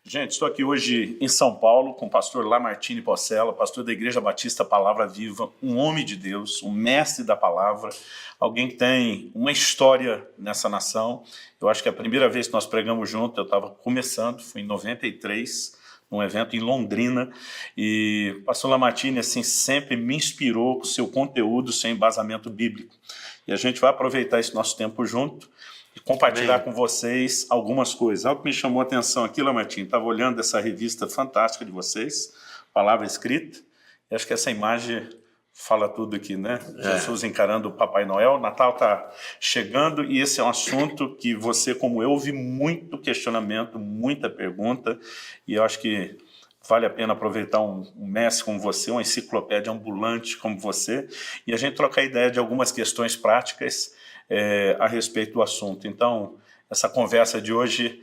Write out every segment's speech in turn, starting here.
Gente, estou aqui hoje em São Paulo com o pastor Lamartine Pocella, pastor da Igreja Batista Palavra Viva, um homem de Deus, um mestre da palavra, alguém que tem uma história nessa nação. Eu acho que a primeira vez que nós pregamos junto, eu estava começando, foi em 93, num evento em Londrina, e o pastor Lamartine assim, sempre me inspirou com seu conteúdo, seu embasamento bíblico. E a gente vai aproveitar esse nosso tempo junto e compartilhar com vocês algumas coisas. Algo que me chamou a atenção aqui, Lamartine, estava olhando essa revista fantástica de vocês, Palavra Escrita, e acho que essa imagem fala tudo aqui, né? Jesus encarando o Papai Noel, Natal está chegando, e esse é um assunto que você, como eu, ouvi muito questionamento, muita pergunta, e eu acho que vale a pena aproveitar um mestre como você, uma enciclopédia ambulante como você, e a gente trocar ideia de algumas questões práticas a respeito do assunto. Então, essa conversa de hoje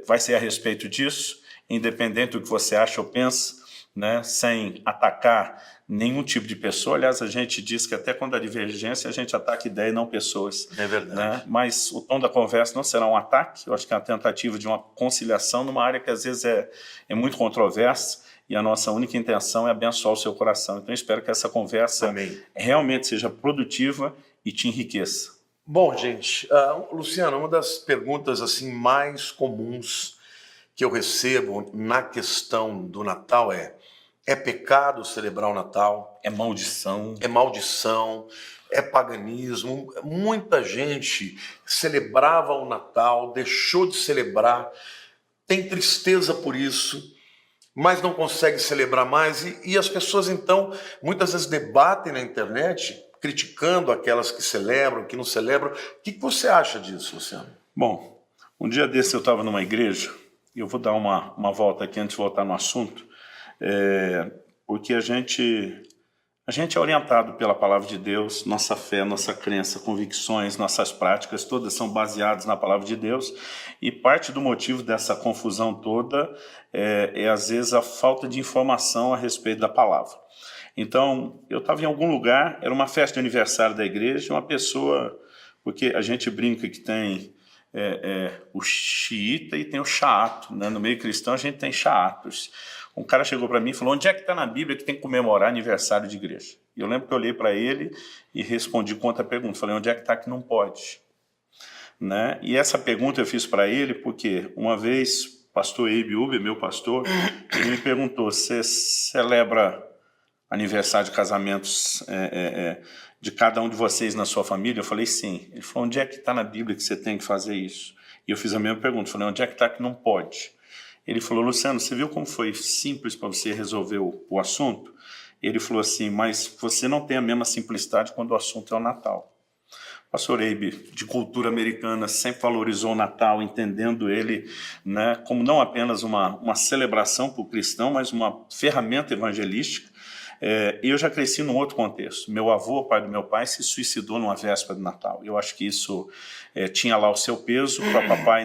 vai ser a respeito disso, independente do que você acha ou pensa, né, sem atacar nenhum tipo de pessoa. Aliás, a gente diz que até quando há divergência, a gente ataca ideia e não pessoas. É verdade. Né? Mas o tom da conversa não será um ataque, eu acho que é uma tentativa de uma conciliação numa área que às vezes é muito controversa, e a nossa única intenção é abençoar o seu coração. Então, eu espero que essa conversa realmente seja produtiva e te enriqueça. Bom, gente, Luciano, uma das perguntas assim mais comuns que eu recebo na questão do Natal é pecado celebrar o Natal? É maldição? É maldição? É paganismo? Muita gente celebrava o Natal, deixou de celebrar, tem tristeza por isso, mas não consegue celebrar mais. E as pessoas, então, muitas vezes debatem na internet, criticando aquelas que celebram, que não celebram. O que você acha disso, Luciano? Bom, um dia desse eu estava numa igreja, e eu vou dar uma volta aqui antes de voltar no assunto, porque a gente é orientado pela palavra de Deus, nossa fé, nossa crença, convicções, nossas práticas, todas são baseadas na palavra de Deus, e parte do motivo dessa confusão toda é às vezes a falta de informação a respeito da palavra. Então, eu estava em algum lugar, era uma festa de aniversário da igreja, uma pessoa, porque a gente brinca que tem o xiita e tem o xaato, né? No meio cristão a gente tem xaatos. Um cara chegou para mim e falou: onde é que está na Bíblia que tem que comemorar aniversário de igreja? E eu lembro que eu olhei para ele e respondi com outra pergunta, falei: onde é que está que não pode? Né? E essa pergunta eu fiz para ele porque uma vez o pastor Abe Uber, meu pastor, ele me perguntou: você celebra aniversário de casamentos de cada um de vocês na sua família? Eu falei, sim. Ele falou: onde é que está na Bíblia que você tem que fazer isso? E eu fiz a mesma pergunta, falei: onde é que está que não pode? Ele falou: Luciano, você viu como foi simples para você resolver o assunto? Ele falou assim: mas você não tem a mesma simplicidade quando o assunto é o Natal. O pastor Abe, de cultura americana, sempre valorizou o Natal, entendendo ele, né, como não apenas uma celebração para o cristão, mas uma ferramenta evangelística. Eu já cresci num outro contexto. Meu avô, o pai do meu pai, se suicidou numa véspera de Natal. Eu acho que isso tinha lá o seu peso para papai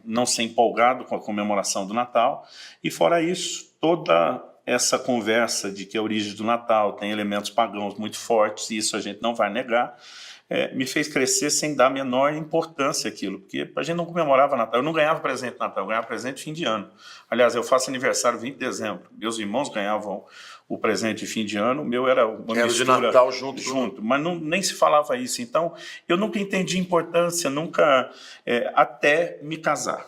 não ser empolgado com a comemoração do Natal. E fora isso, toda essa conversa de que a origem do Natal tem elementos pagãos muito fortes, e isso a gente não vai negar, me fez crescer sem dar a menor importância àquilo, porque a gente não comemorava Natal. Eu não ganhava presente de Natal, eu ganhava presente de fim de ano. Aliás, eu faço aniversário 20 de dezembro. Meus irmãos ganhavam o presente de fim de ano, o meu era uma mistura de Natal junto. Mas nem se falava isso. Então, eu nunca entendi importância, nunca, até me casar.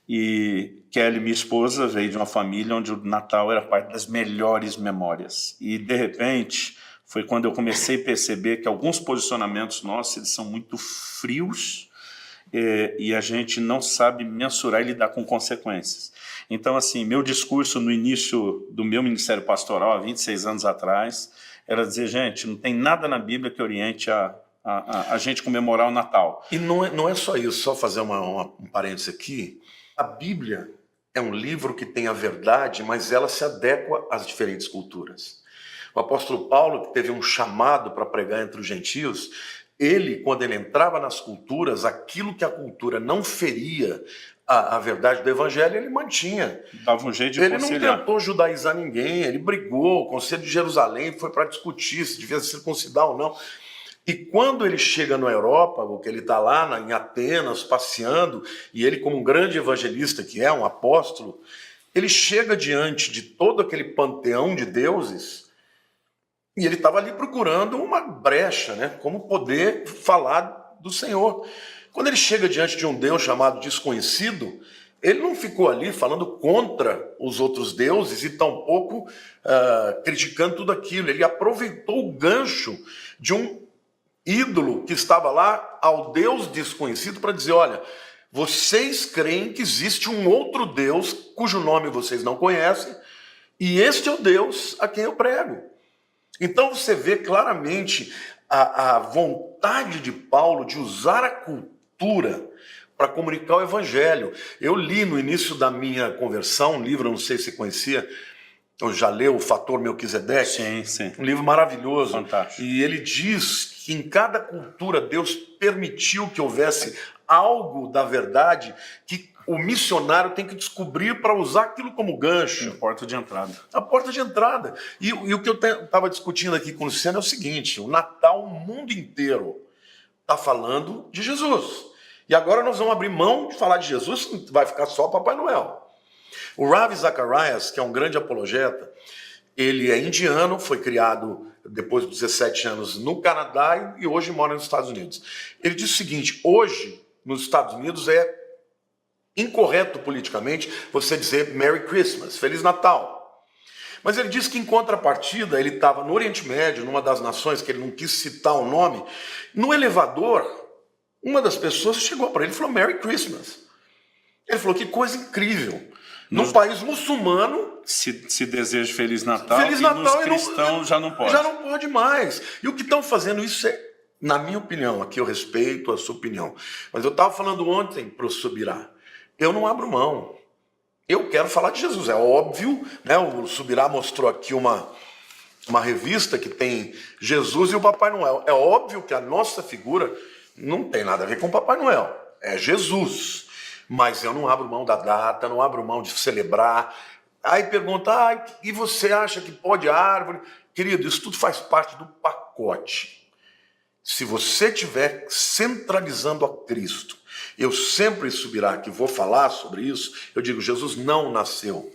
E Kelly, minha esposa, veio de uma família onde o Natal era parte das melhores memórias. E, de repente, foi quando eu comecei a perceber que alguns posicionamentos nossos eles são muito frios e a gente não sabe mensurar e lidar com consequências. Então, assim, meu discurso no início do meu ministério pastoral, há 26 anos atrás, era dizer: gente, não tem nada na Bíblia que oriente a gente comemorar o Natal. E não é só isso, só fazer um parênteses aqui. A Bíblia é um livro que tem a verdade, mas ela se adequa às diferentes culturas. O apóstolo Paulo, que teve um chamado para pregar entre os gentios, ele, quando ele entrava nas culturas, aquilo que a cultura não feria a verdade do evangelho, ele mantinha. Dava um jeito de ele conciliar. Não tentou judaizar ninguém, ele brigou, o Conselho de Jerusalém foi para discutir se devia circuncidar ou não. E quando ele chega no Areópago, que ele está lá em Atenas, passeando, e ele, como um grande evangelista que é, um apóstolo, ele chega diante de todo aquele panteão de deuses, e ele estava ali procurando uma brecha, né? Como poder falar do Senhor. Quando ele chega diante de um Deus chamado desconhecido, ele não ficou ali falando contra os outros deuses e tampouco criticando tudo aquilo. Ele aproveitou o gancho de um ídolo que estava lá ao Deus desconhecido para dizer, olha, vocês creem que existe um outro Deus cujo nome vocês não conhecem e este é o Deus a quem eu prego. Então você vê claramente a vontade de Paulo de usar a cultura para comunicar o evangelho. Eu li no início da minha conversão um livro, eu não sei se você conhecia, eu já leu O Fator Melquisedeque. Sim, sim. Um livro maravilhoso. Fantástico. E ele diz que em cada cultura Deus permitiu que houvesse algo da verdade que o missionário tem que descobrir para usar aquilo como gancho. A porta de entrada. A porta de entrada. E o que eu estava discutindo aqui com o Luciano é o seguinte, o Natal, o mundo inteiro está falando de Jesus. E agora nós vamos abrir mão de falar de Jesus, vai ficar só Papai Noel. O Ravi Zacharias, que é um grande apologeta, ele é indiano, foi criado depois dos 17 anos no Canadá e hoje mora nos Estados Unidos. Ele diz o seguinte, hoje nos Estados Unidos é incorreto politicamente você dizer Merry Christmas, Feliz Natal. Mas ele diz que em contrapartida, ele estava no Oriente Médio, numa das nações que ele não quis citar o nome, no elevador, uma das pessoas chegou para ele e falou Merry Christmas. Ele falou, que coisa incrível. Num país muçulmano... Se deseja Feliz Natal, Feliz Natal e nos cristãos já não pode. Já não pode mais. E o que estão fazendo isso é, na minha opinião, aqui eu respeito a sua opinião, mas eu estava falando ontem para o Subirá, eu não abro mão. Eu quero falar de Jesus, é óbvio, né? O Subirá mostrou aqui uma revista que tem Jesus e o Papai Noel. É óbvio que a nossa figura não tem nada a ver com o Papai Noel, é Jesus. Mas eu não abro mão da data, não abro mão de celebrar. Aí pergunta, e você acha que pode árvore? Querido, isso tudo faz parte do pacote. Se você estiver centralizando a Cristo, eu sempre Subirá que vou falar sobre isso, eu digo, Jesus não nasceu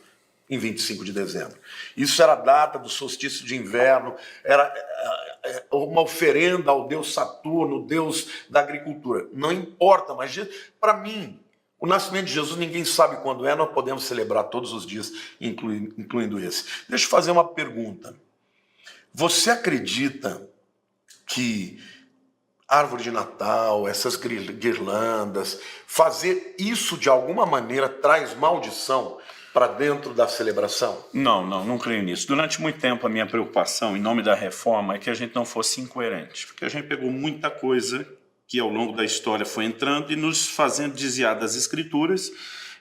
em 25 de dezembro. Isso era a data do solstício de inverno, era uma oferenda ao Deus Saturno, Deus da agricultura. Não importa, mas para mim, o nascimento de Jesus ninguém sabe quando é, nós podemos celebrar todos os dias, incluindo esse. Deixa eu fazer uma pergunta. Você acredita que árvore de Natal, essas guirlandas, fazer isso de alguma maneira traz maldição para dentro da celebração? Não creio nisso. Durante muito tempo a minha preocupação, em nome da reforma, é que a gente não fosse incoerente, porque a gente pegou muita coisa que ao longo da história foi entrando e nos fazendo desviar das escrituras,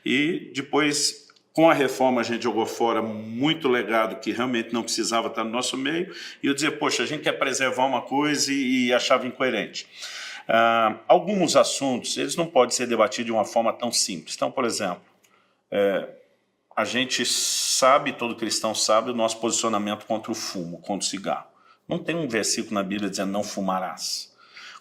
e depois, com a reforma, a gente jogou fora muito legado que realmente não precisava estar no nosso meio, e eu dizia, poxa, a gente quer preservar uma coisa e achava incoerente. Alguns assuntos, eles não podem ser debatidos de uma forma tão simples. Então, por exemplo, a gente sabe, todo cristão sabe, o nosso posicionamento contra o fumo, contra o cigarro. Não tem um versículo na Bíblia dizendo não fumarás.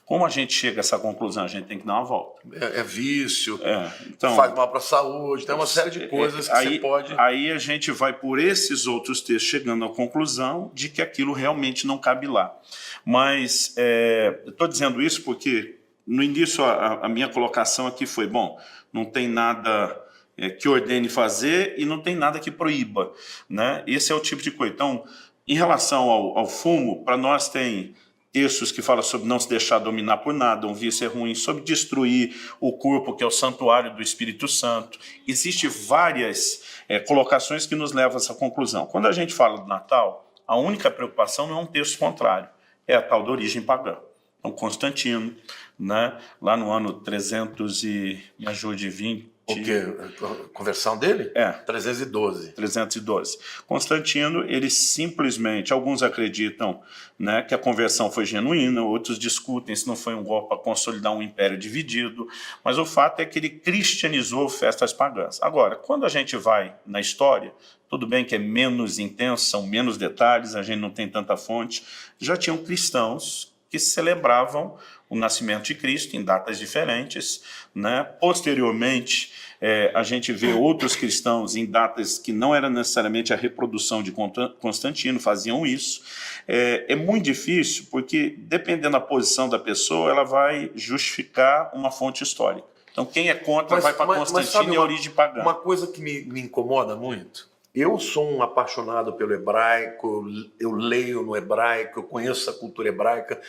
Como a gente chega a essa conclusão? A gente tem que dar uma volta. É vício, então, faz mal para a saúde, tem uma série de coisas que você pode... Aí a gente vai por esses outros textos chegando à conclusão de que aquilo realmente não cabe lá. Mas estou dizendo isso porque no início a minha colocação aqui foi, bom, não tem nada que ordene fazer e não tem nada que proíba, né? Esse é o tipo de coisa. Então, em relação ao fumo, para nós tem textos que falam sobre não se deixar dominar por nada, um vício é ruim, sobre destruir o corpo, que é o santuário do Espírito Santo. Existem várias colocações que nos levam a essa conclusão. Quando a gente fala do Natal, a única preocupação não é um texto contrário, é a tal da origem pagã. Então, Constantino, né, lá no ano 320, O quê? A conversão dele? 312. 312. Constantino, ele simplesmente, alguns acreditam, né, que a conversão foi genuína, outros discutem se não foi um golpe para consolidar um império dividido, mas o fato é que ele cristianizou festas pagãs. Agora, quando a gente vai na história, tudo bem que é menos intenso, são menos detalhes, a gente não tem tanta fonte, já tinham cristãos que celebravam o nascimento de Cristo em datas diferentes, né? Posteriormente, a gente vê outros cristãos em datas que não era necessariamente a reprodução de Constantino, faziam isso. É muito difícil, porque dependendo da posição da pessoa, ela vai justificar uma fonte histórica. Então, quem é contra vai para Constantino e a origem pagã. Uma coisa que me incomoda muito, eu sou um apaixonado pelo hebraico, eu leio no hebraico, eu conheço a cultura hebraica,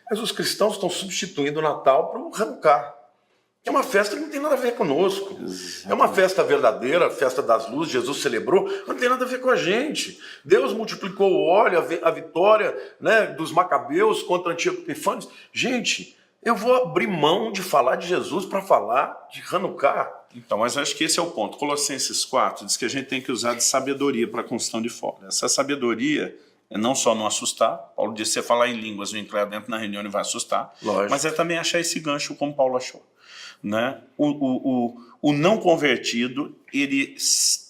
mas os cristãos estão substituindo o Natal para o Hanukkah. É uma festa que não tem nada a ver conosco. Exatamente. É uma festa verdadeira, a festa das luzes, Jesus celebrou, não tem nada a ver com a gente. Deus multiplicou o óleo, a vitória, né, dos macabeus contra Antíoco Epifânios. Gente, eu vou abrir mão de falar de Jesus para falar de Hanukkah. Então, mas acho que esse é o ponto. Colossenses 4 diz que a gente tem que usar de sabedoria para a construção de fora. Essa sabedoria é não só não assustar, Paulo disse, você falar em línguas, o incrédulo dentro na reunião e vai assustar, lógico, mas é também achar esse gancho como Paulo achou. Né? O não convertido, ele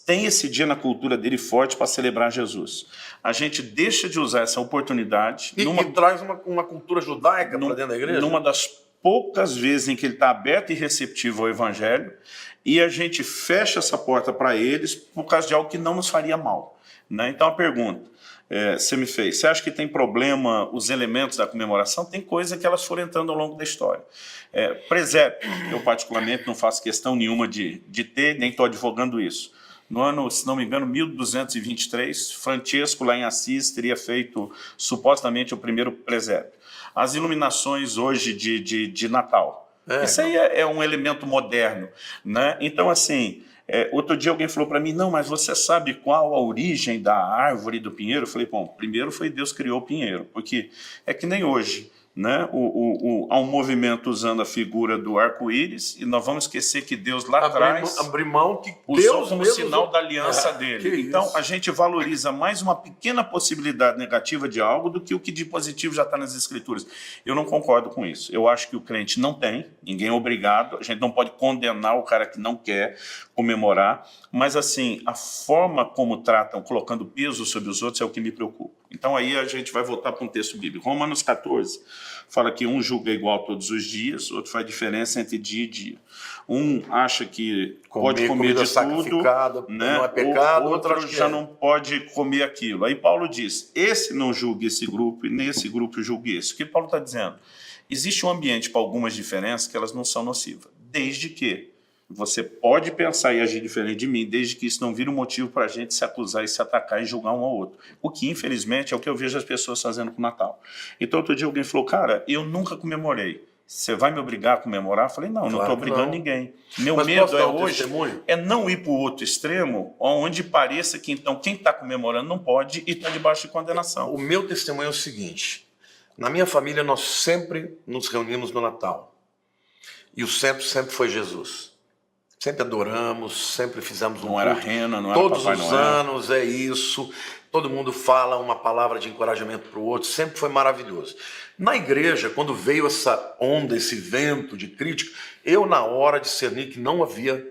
tem esse dia na cultura dele forte para celebrar Jesus. A gente deixa de usar essa oportunidade. E traz uma cultura judaica para dentro da igreja? Numa das poucas vezes em que ele está aberto e receptivo ao evangelho, e a gente fecha essa porta para eles por causa de algo que não nos faria mal. Né? Então a pergunta, você me fez, você acha que tem problema os elementos da comemoração? Tem coisa que elas foram entrando ao longo da história. Presépio, eu particularmente não faço questão nenhuma de ter, nem estou advogando isso. No ano, se não me engano, 1223, Francesco, lá em Assis, teria feito supostamente o primeiro presépio. As iluminações hoje de Natal. Isso aí é um elemento moderno. Né? Então, assim, outro dia alguém falou para mim, não, mas você sabe qual a origem da árvore do pinheiro? Eu falei, bom, primeiro foi Deus que criou o pinheiro, porque é que nem hoje. Né? Há um movimento usando a figura do arco-íris e nós vamos esquecer que Deus lá atrás abrir mão que usou Deus como sinal da aliança dele. Então a gente valoriza mais uma pequena possibilidade negativa de algo do que o que de positivo já está nas escrituras. Eu não concordo com isso. Eu acho que o crente não tem, ninguém é obrigado, a gente não pode condenar o cara que não quer comemorar, mas assim, a forma como tratam, colocando peso sobre os outros é o que me preocupa. Então aí a gente vai voltar para um texto bíblico. Romanos 14 fala que um julga igual todos os dias, outro faz diferença entre dia e dia. Um acha que pode comer de tudo, né? Não é pecado, outro já não pode comer aquilo. Aí Paulo diz, esse não julgue esse grupo e nesse grupo julgue esse. O que Paulo está dizendo? Existe um ambiente para algumas diferenças que elas não são nocivas, desde que você pode pensar e agir diferente de mim, desde que isso não vire um motivo para a gente se acusar e se atacar e julgar um ao outro. O que, infelizmente, é o que eu vejo as pessoas fazendo com o Natal. Então, outro dia alguém falou, cara, eu nunca comemorei. Você vai me obrigar a comemorar? Eu falei, não, não estou obrigando ninguém. Meu medo hoje é não ir para o outro extremo, onde pareça que, então, quem está comemorando não pode e está debaixo de condenação. O meu testemunho é o seguinte, na minha família nós sempre nos reunimos no Natal. E o centro sempre foi Jesus. Sempre adoramos, sempre fizemos um culto. Não era rena, não era todos Papai os Noel. anos é isso. Todo mundo fala uma palavra de encorajamento para o outro. Sempre foi maravilhoso. Na igreja, quando veio essa onda, esse vento de crítica, eu na hora discerni que não havia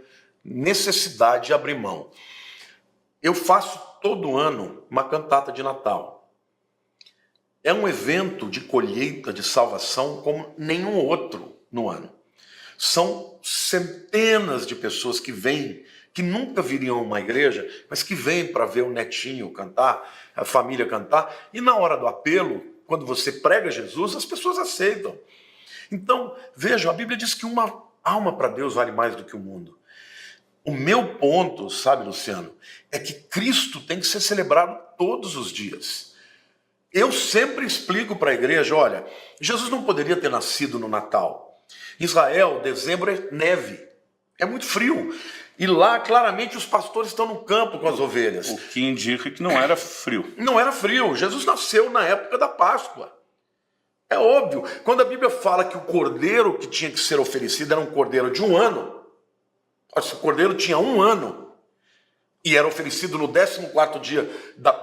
necessidade de abrir mão. Eu faço todo ano uma cantata de Natal. É um evento de colheita, de salvação como nenhum outro no ano. São centenas de pessoas que vêm, que nunca viriam a uma igreja, mas que vêm para ver o netinho cantar, a família cantar, e na hora do apelo, quando você prega Jesus, as pessoas aceitam. Então, vejam, a Bíblia diz que uma alma para Deus vale mais do que o mundo. O meu ponto, sabe, Luciano, é que Cristo tem que ser celebrado todos os dias. Eu sempre explico para a igreja, olha, Jesus não poderia ter nascido no Natal. Israel, dezembro é neve, é muito frio. E lá, claramente, os pastores estão no campo com as ovelhas. O que indica que não era frio. Não era frio. Jesus nasceu na época da Páscoa. É óbvio. Quando a Bíblia fala que o cordeiro que tinha que ser oferecido era um cordeiro de 1 ano, esse cordeiro tinha 1 ano, e era oferecido no 14º dia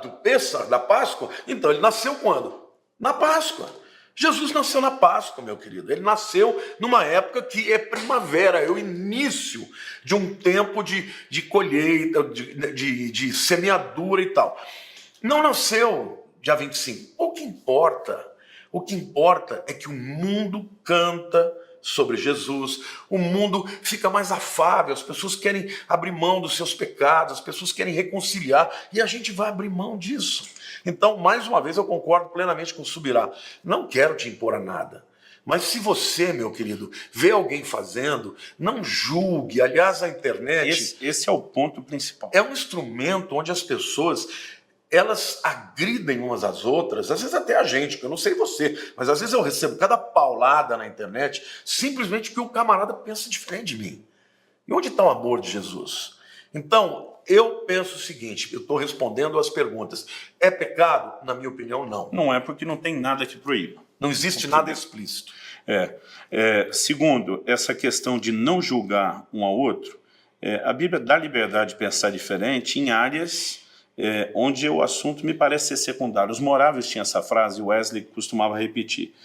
do Pêssar, da Páscoa, então ele nasceu quando? Na Páscoa. Jesus nasceu na Páscoa, meu querido. Ele nasceu numa época que é primavera, é o início de um tempo de colheita, de semeadura e tal. Não nasceu dia 25. O que importa? O que importa é que o mundo canta sobre Jesus, o mundo fica mais afável, as pessoas querem abrir mão dos seus pecados, as pessoas querem reconciliar, e a gente vai abrir mão disso. Então, mais uma vez, eu concordo plenamente com o Subirá. Não quero te impor a nada. Mas se você, meu querido, vê alguém fazendo, não julgue. Aliás, a internet Esse é o ponto principal. é um instrumento onde as pessoas, elas agridem umas às outras, às vezes até a gente, que eu não sei você, mas às vezes eu recebo cada paulada na internet simplesmente porque o camarada pensa diferente de mim. E onde está o amor de Jesus? Então, eu penso o seguinte, eu estou respondendo as perguntas. É pecado? Na minha opinião, não. Não é porque não tem nada que proíba. Não existe nada explícito. Segundo, essa questão de não julgar um ao outro, a Bíblia dá liberdade de pensar diferente em áreas onde o assunto me parece ser secundário. Os moráveis tinham essa frase, Wesley costumava repetir.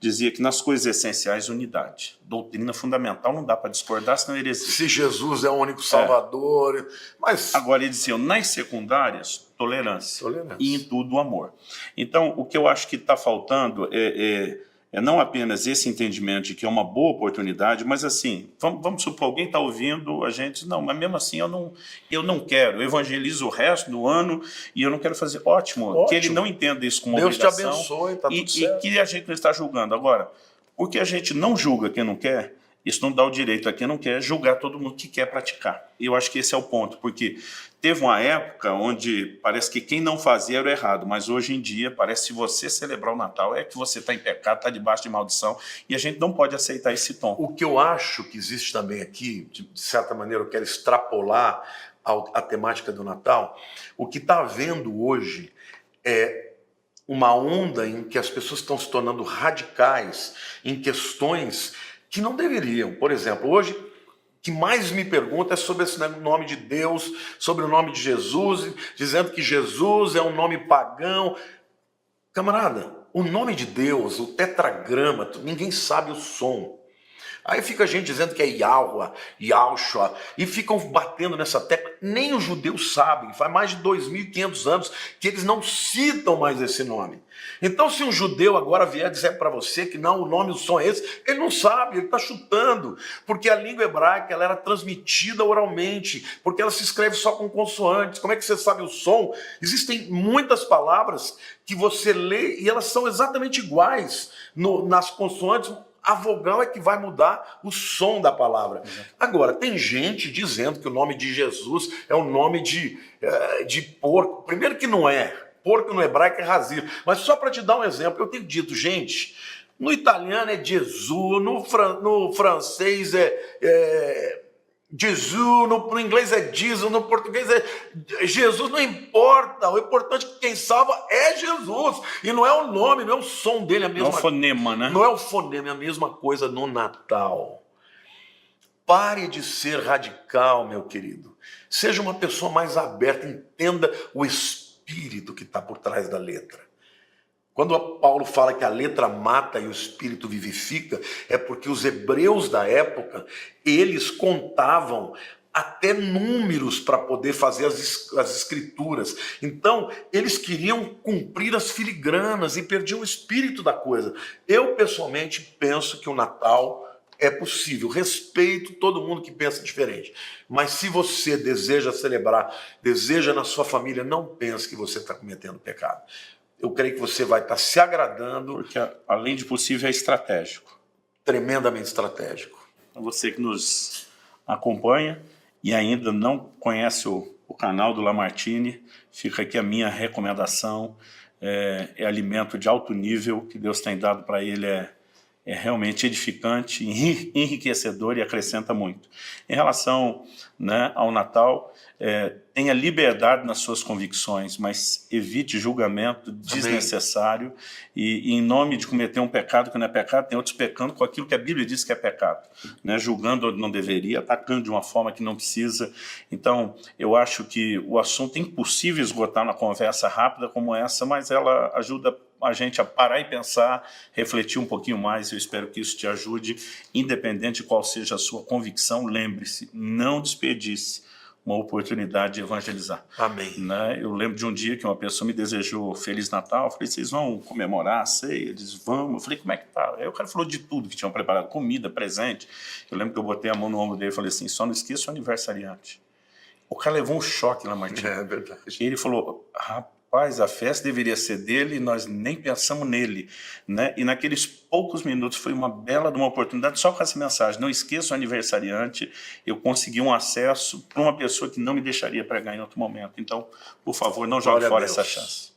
Dizia que nas coisas essenciais, unidade. Doutrina fundamental não dá para discordar, senão heresia. Se Jesus é o único Salvador, mas... Agora ele dizia, nas secundárias, tolerância. E em tudo, amor. Então, o que eu acho que está faltando é não apenas esse entendimento de que é uma boa oportunidade, mas assim, vamos supor, alguém está ouvindo a gente, não, mas mesmo assim eu não quero, eu evangelizo o resto do ano e eu não quero fazer, ótimo. Que ele não entenda isso como Deus obrigação. Deus te abençoe, tá tudo certo. E que a gente não está julgando. Agora, porque a gente não julga quem não quer, isso não dá o direito a quem não quer julgar todo mundo que quer praticar. E eu acho que esse é o ponto, porque teve uma época onde parece que quem não fazia era o errado, mas hoje em dia parece que se você celebrar o Natal é que você está em pecado, está debaixo de maldição, e a gente não pode aceitar esse tom. O que eu acho que existe também aqui, de certa maneira eu quero extrapolar a temática do Natal, o que está havendo hoje é uma onda em que as pessoas estão se tornando radicais em questões que não deveriam. Por exemplo, hoje, o que mais me pergunta é sobre esse nome de Deus, sobre o nome de Jesus, dizendo que Jesus é um nome pagão. Camarada, o nome de Deus, o tetragrama, ninguém sabe o som. Aí fica a gente dizendo que é Yahweh, Yahshua, e ficam batendo nessa tecla. Nem os judeus sabem, faz mais de 2.500 anos que eles não citam mais esse nome. Então, se um judeu agora vier dizer para você que não, o nome, o som é esse, ele não sabe, ele está chutando, porque a língua hebraica ela era transmitida oralmente, porque ela se escreve só com consoantes. Como é que você sabe o som? Existem muitas palavras que você lê e elas são exatamente iguais nas consoantes. A vogal é que vai mudar o som da palavra. Agora, tem gente dizendo que o nome de Jesus é o nome de porco. Primeiro que não é. Porco no hebraico é razir. Mas só para te dar um exemplo, eu tenho dito, gente, no italiano é Jesus, no francês é Jesus, no inglês é Jesus, no português é Jesus, não importa. O importante é que quem salva é Jesus. E não é o nome, não é o som dele. Não é o fonema, né? Não é o fonema, é a mesma coisa no Natal. Pare de ser radical, meu querido. Seja uma pessoa mais aberta, entenda o espírito que está por trás da letra. Quando Paulo fala que a letra mata e o espírito vivifica, é porque os hebreus da época, eles contavam até números para poder fazer as escrituras. Então, eles queriam cumprir as filigranas e perdiam o espírito da coisa. Eu, pessoalmente, penso que o Natal é possível. Respeito todo mundo que pensa diferente. Mas se você deseja celebrar, deseja na sua família, não pense que você está cometendo pecado. Eu creio que você vai estar se agradando. Porque, além de possível, é estratégico. Tremendamente estratégico. Você que nos acompanha e ainda não conhece o canal do Lamartine, fica aqui a minha recomendação. É alimento de alto nível que Deus tem dado para ele, é realmente edificante, enriquecedor e acrescenta muito. Em relação, né, ao Natal, tenha liberdade nas suas convicções, mas evite julgamento desnecessário e em nome de cometer um pecado que não é pecado, tem outros pecando com aquilo que a Bíblia diz que é pecado, né? Julgando onde não deveria, atacando de uma forma que não precisa. Então, eu acho que o assunto é impossível esgotar na conversa rápida como essa, mas ela ajuda a gente a parar e pensar, refletir um pouquinho mais. Eu espero que isso te ajude, independente de qual seja a sua convicção. Lembre-se, não desperdice uma oportunidade de evangelizar. Amém. Né? Eu lembro de um dia que uma pessoa me desejou Feliz Natal. Eu falei, vocês vão comemorar a ceia? Eles, vamos. Eu falei, como é que tá? Aí o cara falou de tudo que tinham preparado, comida, presente. Eu lembro que eu botei a mão no ombro dele e falei assim, só não esqueça o aniversariante. O cara levou um choque lá, Martim. É verdade. Ele falou, rapaz, a festa deveria ser dele e nós nem pensamos nele. Né? E naqueles poucos minutos foi uma bela de uma oportunidade, só com essa mensagem, não esqueça o aniversariante, eu consegui um acesso para uma pessoa que não me deixaria pregar em outro momento. Então, por favor, não jogue Glória a fora Deus. essa chance.